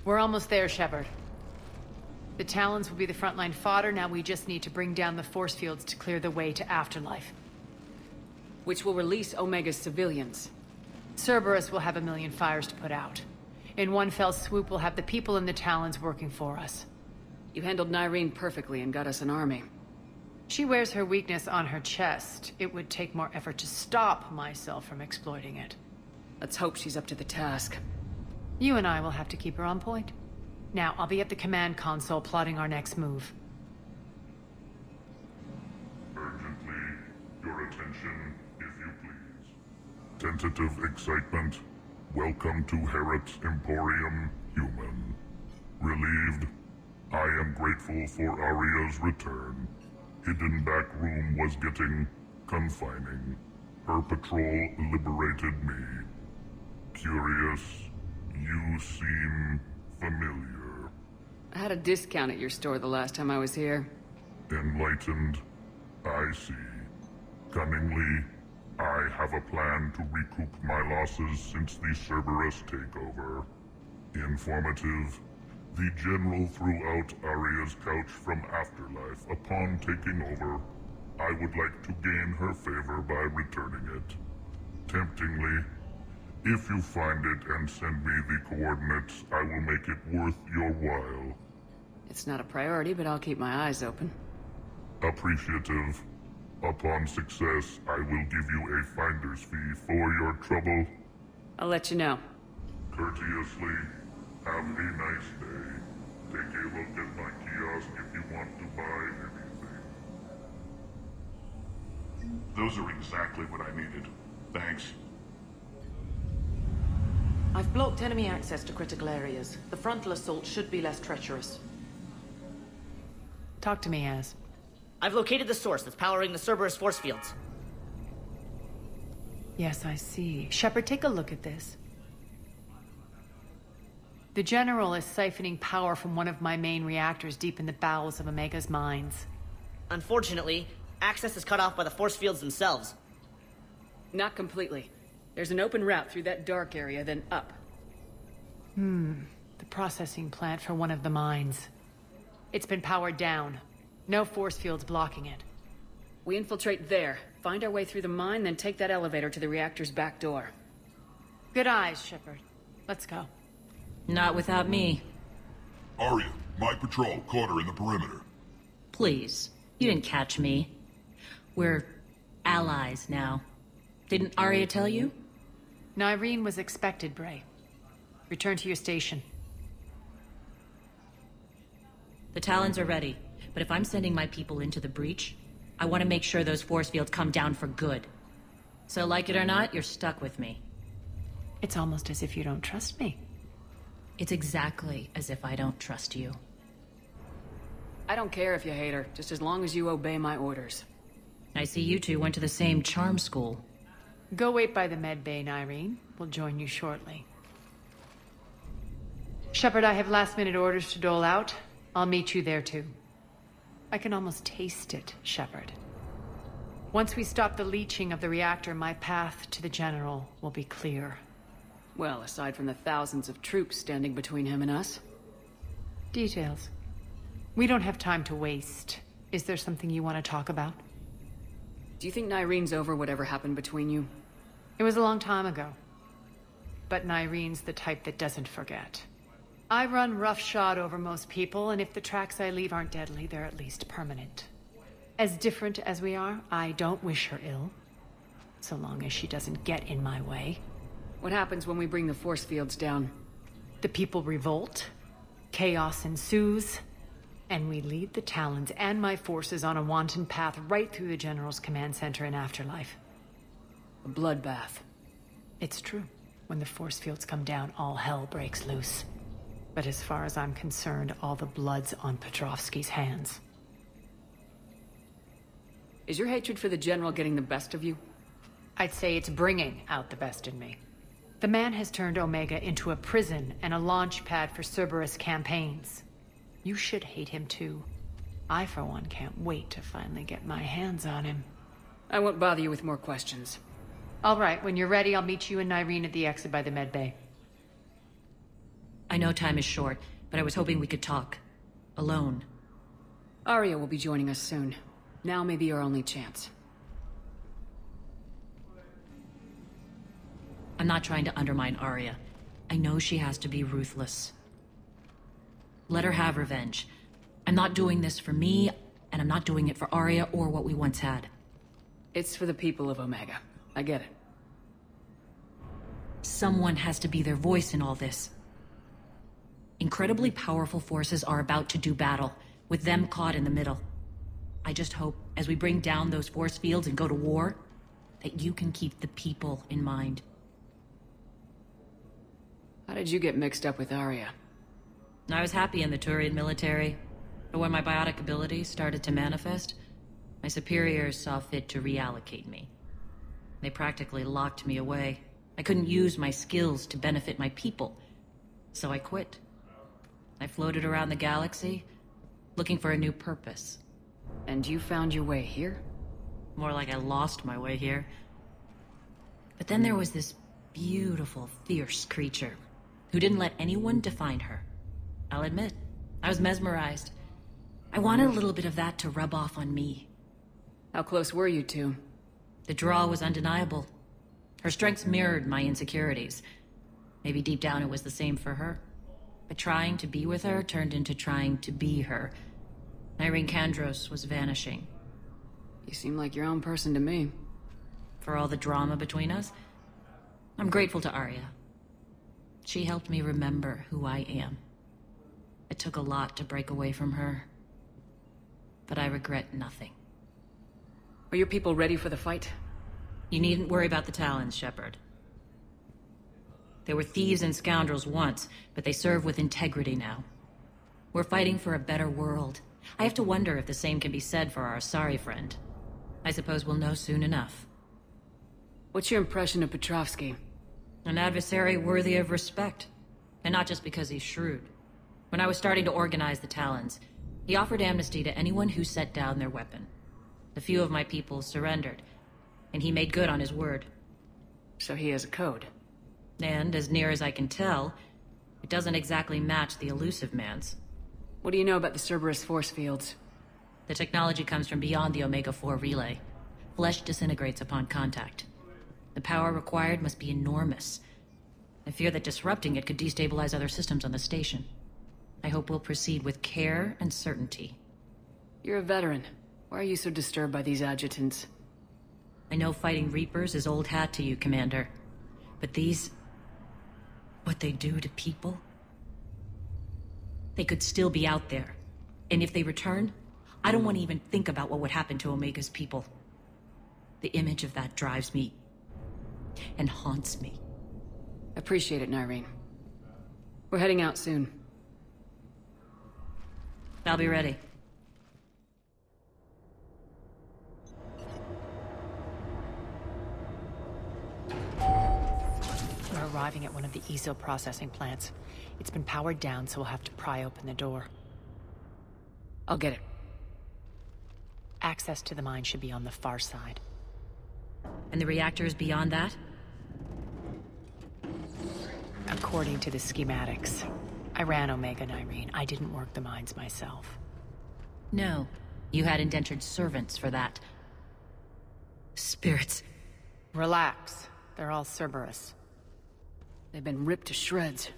We're almost there, Shepard. The Talons will be the frontline fodder, now we just need to bring down the force fields to clear the way to Afterlife. Which will release Omega's civilians. Cerberus will have a million fires to put out. In one fell swoop, we'll have the people in the Talons working for us. You handled Nyreen perfectly and got us an army. She wears her weakness on her chest. It would take more effort to stop myself from exploiting it. Let's hope she's up to the task. You and I will have to keep her on point. Now, I'll be at the command console plotting our next move. Urgently, your attention, if you please. Tentative excitement. Welcome to Harrot Emporium, human. Relieved. I am grateful for Aria's return. Hidden back room was getting confining. Her patrol liberated me. Curious, you seem familiar. I had a discount at your store the last time I was here. Enlightened, I see. Cunningly, I have a plan to recoup my losses since the Cerberus takeover. Informative, the General threw out Aria's couch from Afterlife upon taking over. I would like to gain her favor by returning it. Temptingly, if you find it and send me the coordinates, I will make it worth your while. It's not a priority, but I'll keep my eyes open. Appreciative. Upon success, I will give you a finder's fee for your trouble. I'll let you know. Courteously, have a nice day. Take a look at my kiosk if you want to buy anything. Those are exactly what I needed. Thanks. I've blocked enemy access to critical areas. The frontal assault should be less treacherous. Talk to me, Az. I've located the source that's powering the Cerberus force fields. Yes, I see. Shepard, take a look at this. The General is siphoning power from one of my main reactors deep in the bowels of Omega's mines. Unfortunately, access is cut off by the force fields themselves. Not completely. There's an open route through that dark area, then up. The processing plant for one of the mines. It's been powered down. No force fields blocking it. We infiltrate there, find our way through the mine, then take that elevator to the reactor's back door. Good eyes, Shepard. Let's go. Not without me. Aria, my patrol caught her in the perimeter. Please. You didn't catch me. We're allies now. Didn't Aria tell you? Nyreen was expected, Bray. Return to your station. The Talons are ready, but if I'm sending my people into the breach, I want to make sure those force fields come down for good. So like it or not, you're stuck with me. It's almost as if you don't trust me. It's exactly as if I don't trust you. I don't care if you hate her, just as long as you obey my orders. I see you two went to the same charm school. Go wait by the med bay, Nyreen. We'll join you shortly. Shepard, I have last-minute orders to dole out. I'll meet you there, too. I can almost taste it, Shepard. Once we stop the leaching of the reactor, my path to the General will be clear. Well, aside from the thousands of troops standing between him and us. Details. We don't have time to waste. Is there something you want to talk about? Do you think Nyreen's over whatever happened between you? It was a long time ago. But Nyreen's the type that doesn't forget. I run roughshod over most people, and if the tracks I leave aren't deadly, they're at least permanent. As different as we are, I don't wish her ill. So long as she doesn't get in my way. What happens when we bring the force fields down? The people revolt, chaos ensues, and we lead the Talons and my forces on a wanton path right through the General's command center in Afterlife. A bloodbath. It's true. When the force fields come down, all hell breaks loose. But as far as I'm concerned, all the blood's on Petrovsky's hands. Is your hatred for the General getting the best of you? I'd say it's bringing out the best in me. The man has turned Omega into a prison and a launch pad for Cerberus campaigns. You should hate him too. I, for one, can't wait to finally get my hands on him. I won't bother you with more questions. All right, when you're ready, I'll meet you and Nyreen at the exit by the med bay. I know time is short, but I was hoping we could talk. Alone. Aria will be joining us soon. Now may be our only chance. I'm not trying to undermine Aria. I know she has to be ruthless. Let her have revenge. I'm not doing this for me, and I'm not doing it for Aria or what we once had. It's for the people of Omega. I get it. Someone has to be their voice in all this. Incredibly powerful forces are about to do battle, with them caught in the middle. I just hope, as we bring down those force fields and go to war, that you can keep the people in mind. How did you get mixed up with Aria? I was happy in the Turian military, but when my biotic abilities started to manifest, my superiors saw fit to reallocate me. They practically locked me away. I couldn't use my skills to benefit my people, so I quit. I floated around the galaxy, looking for a new purpose. And you found your way here? More like I lost my way here. But then there was this beautiful, fierce creature who didn't let anyone define her. I'll admit, I was mesmerized. I wanted a little bit of that to rub off on me. How close were you two? The draw was undeniable. Her strengths mirrored my insecurities. Maybe deep down it was the same for her. But trying to be with her turned into trying to be her. Nyreen Kandros was vanishing. You seem like your own person to me. For all the drama between us, I'm grateful to Aria. She helped me remember who I am. It took a lot to break away from her, but I regret nothing. Are your people ready for the fight? You needn't worry about the Talons, Shepard. They were thieves and scoundrels once, but they serve with integrity now. We're fighting for a better world. I have to wonder if the same can be said for our Asari friend. I suppose we'll know soon enough. What's your impression of Petrovsky? An adversary worthy of respect. And not just because he's shrewd. When I was starting to organize the Talons, he offered amnesty to anyone who set down their weapon. A few of my people surrendered, and he made good on his word. So he has a code. And, as near as I can tell, it doesn't exactly match the elusive man's. What do you know about the Cerberus force fields? The technology comes from beyond the Omega-4 relay. Flesh disintegrates upon contact. The power required must be enormous. I fear that disrupting it could destabilize other systems on the station. I hope we'll proceed with care and certainty. You're a veteran. Why are you so disturbed by these adjutants? I know fighting Reapers is old hat to you, Commander. But these... what they do to people? They could still be out there. And if they return, I don't want to even think about what would happen to Omega's people. The image of that drives me... and haunts me. Appreciate it, Nyreen. We're heading out soon. I'll be ready. We're arriving at one of the ESO processing plants. It's been powered down, so we'll have to pry open the door. I'll get it. Access to the mine should be on the far side. And the reactor is beyond that? According to the schematics. I ran Omega, Nyreen. I didn't work the mines myself. No. You had indentured servants for that. Spirits. Relax. They're all Cerberus. They've been ripped to shreds.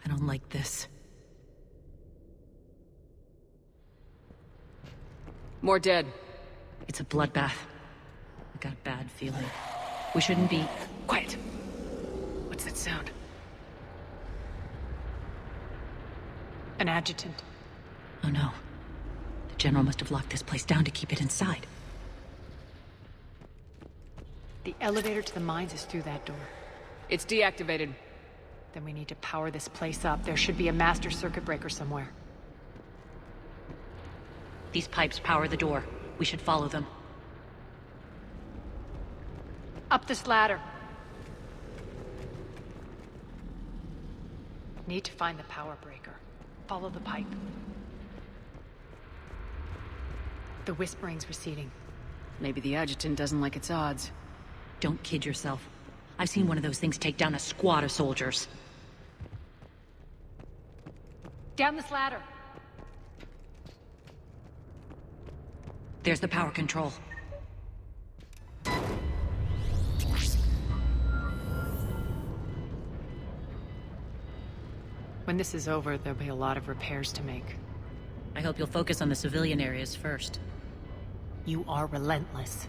I don't like this. More dead. It's a bloodbath. I got a bad feeling. We shouldn't be... Quiet. What's that sound? An adjutant. Oh no. The General must have locked this place down to keep it inside. The elevator to the mines is through that door. It's deactivated. Then we need to power this place up. There should be a master circuit breaker somewhere. These pipes power the door. We should follow them. Up this ladder. Need to find the power breaker. Follow the pipe. The whispering's receding. Maybe the adjutant doesn't like its odds. Don't kid yourself. I've seen one of those things take down a squad of soldiers. Down this ladder. There's the power control. When this is over, there'll be a lot of repairs to make. I hope you'll focus on the civilian areas first. You are relentless.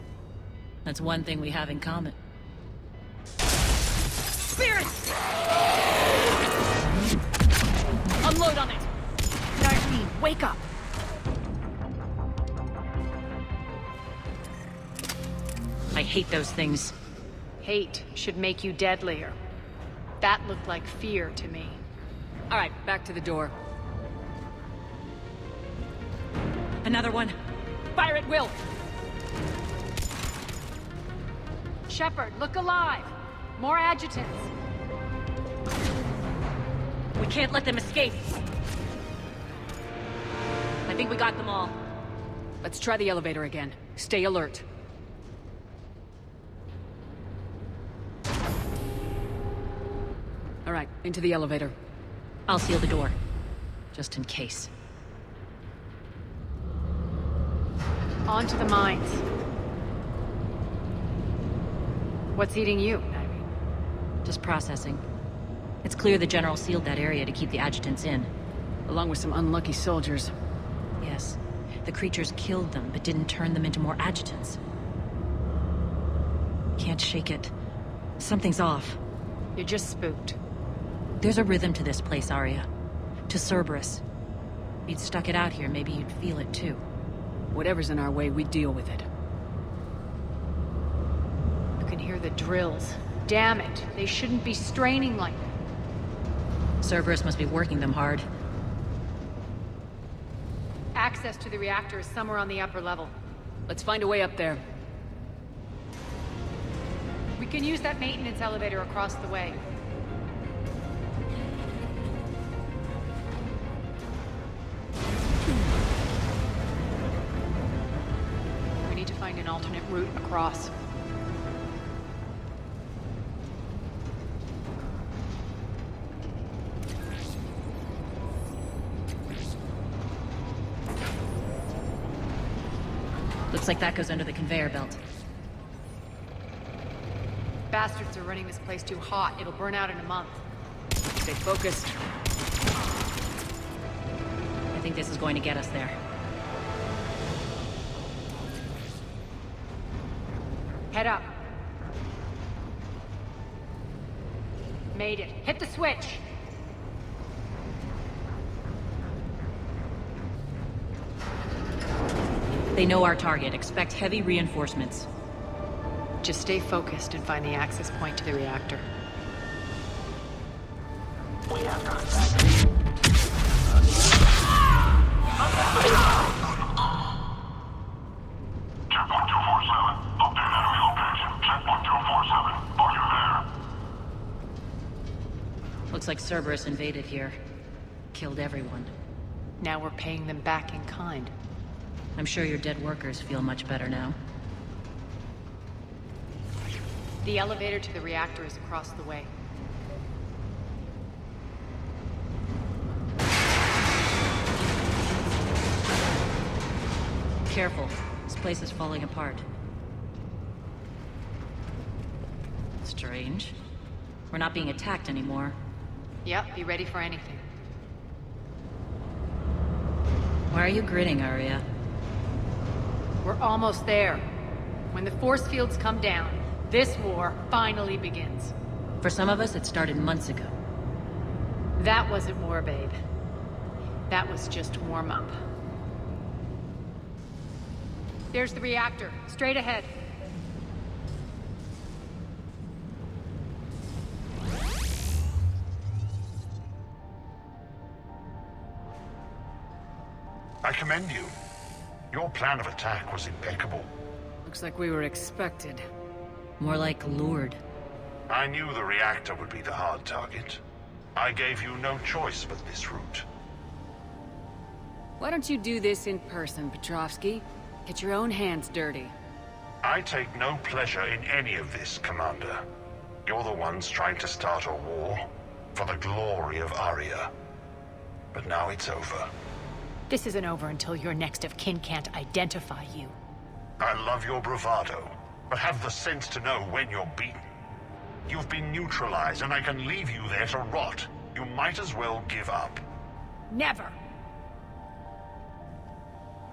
That's one thing we have in common. Spirits! Unload on it! Nyreen, wake up! I hate those things. Hate should make you deadlier. That looked like fear to me. All right, back to the door. Another one. Fire at will! Shepard, look alive! More adjutants! We can't let them escape. I think we got them all. Let's try the elevator again. Stay alert. All right, into the elevator. I'll seal the door. Just in case. On to the mines. What's eating you, Nyreen? Just processing. It's clear the General sealed that area to keep the adjutants in. Along with some unlucky soldiers. Yes. The creatures killed them, but didn't turn them into more adjutants. Can't shake it. Something's off. You're just spooked. There's a rhythm to this place, Aria. To Cerberus. If you'd stuck it out here, maybe you'd feel it too. Whatever's in our way, we deal with it. You can hear the drills. Damn it, they shouldn't be straining like that. Cerberus must be working them hard. Access to the reactor is somewhere on the upper level. Let's find a way up there. We can use that maintenance elevator across the way. We need to find an alternate route across. Looks like that goes under the conveyor belt. Bastards are running this place too hot. It'll burn out in a month. Stay focused. I think this is going to get us there. Head up. Made it. Hit the switch! They know our target. Expect heavy reinforcements. Just stay focused and find the access point to the reactor. Checkpoint 247. Update enemy location. Checkpoint 247. Are you there? Looks like Cerberus invaded here. Killed everyone. Now we're paying them back in kind. I'm sure your dead workers feel much better now. The elevator to the reactor is across the way. Careful. This place is falling apart. Strange. We're not being attacked anymore. Yep, be ready for anything. Why are you grinning, Aria? We're almost there. When the force fields come down, this war finally begins. For some of us, it started months ago. That wasn't war, babe. That was just warm-up. There's the reactor, straight ahead. I commend you. Your plan of attack was impeccable. Looks like we were expected. More like lured. I knew the reactor would be the hard target. I gave you no choice but this route. Why don't you do this in person, Petrovsky? Get your own hands dirty. I take no pleasure in any of this, Commander. You're the ones trying to start a war for the glory of Aria. but now it's over. This isn't over until your next of kin can't identify you. I love your bravado, but have the sense to know when you're beaten. You've been neutralized, and I can leave you there to rot. You might as well give up. Never!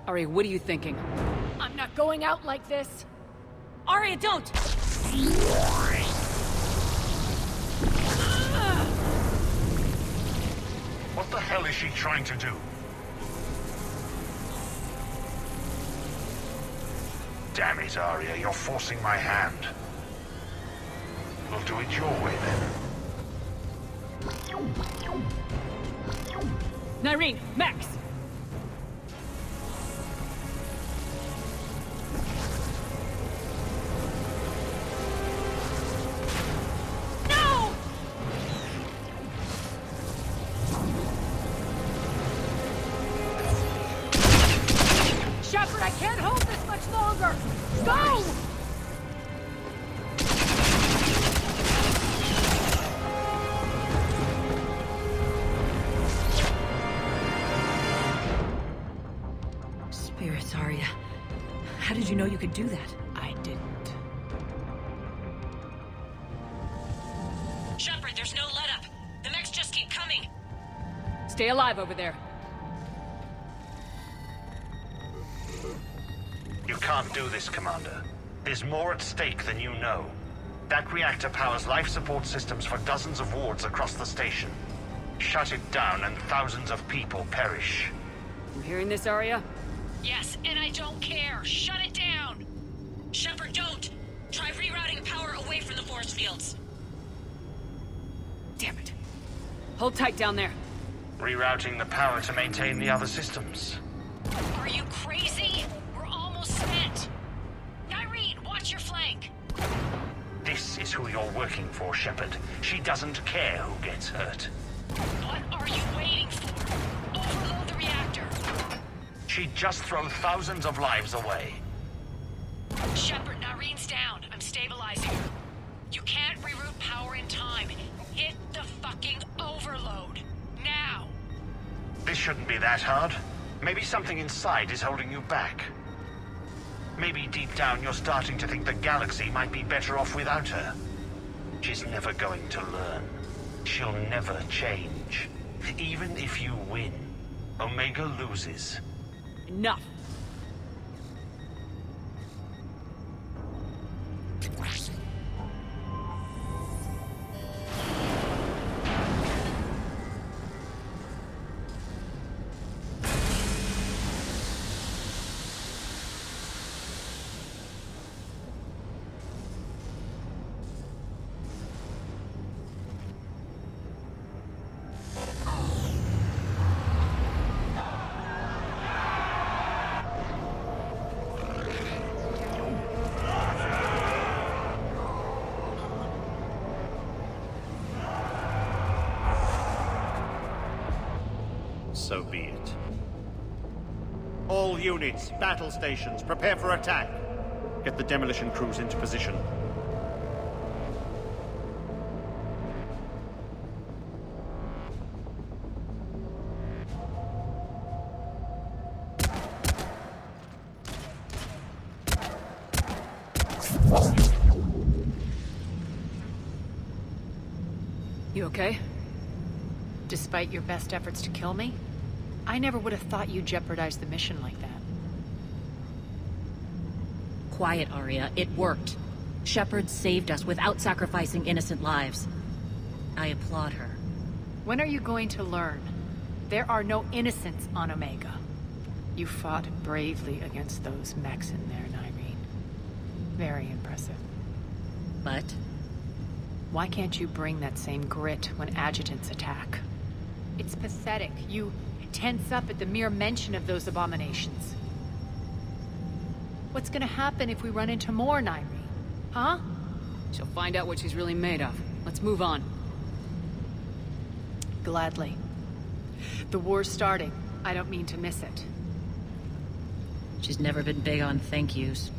Aria, what are you thinking? I'm not going out like this! Aria, don't! What the hell is she trying to do? Damn it, Aria, you're forcing my hand. We'll do it your way, then. Nyreen, Max! Shepard, I can't hold this much longer! Go! Spirits, Aria. How did you know you could do that? I didn't. Shepard, there's no let up. The mechs just keep coming. Stay alive over there. You can't do this, Commander. There's more at stake than you know. That reactor powers life support systems for dozens of wards across the station. Shut it down and thousands of people perish. You hearing this, Aria? Yes, and I don't care. Shut it down! Shepard, don't! Try rerouting power away from the force fields. Damn it. Hold tight down there. Rerouting the power to maintain the other systems. Are you crazy? We're almost spent. Nyreen, watch your flank. This is who you're working for, Shepard. She doesn't care who gets hurt. What are you waiting for? Overload the reactor. She'd just throw thousands of lives away. Shepard, Nyreen's down. I'm stabilizing her. You can't reroute power in time. Hit the fucking overload. Now! This shouldn't be that hard. Maybe something inside is holding you back. Maybe deep down you're starting to think the galaxy might be better off without her. She's never going to learn. She'll never change. Even if you win, Omega loses. Enough. So be it. All units, battle stations, prepare for attack. Get the demolition crews into position. You okay? Despite your best efforts to kill me, I never would have thought you'd jeopardize the mission like that. Quiet, Aria. It worked. Shepard saved us without sacrificing innocent lives. I applaud her. When are you going to learn? There are no innocents on Omega. You fought bravely against those mechs in there, Nyreen. Very impressive. But Why can't you bring that same grit when adjutants attack? It's pathetic. You tense up at the mere mention of those abominations. What's gonna happen if we run into more, Nyreen? Huh? She'll find out what she's really made of. Let's move on. Gladly. The war's starting. I don't mean to miss it. she's never been big on thank yous.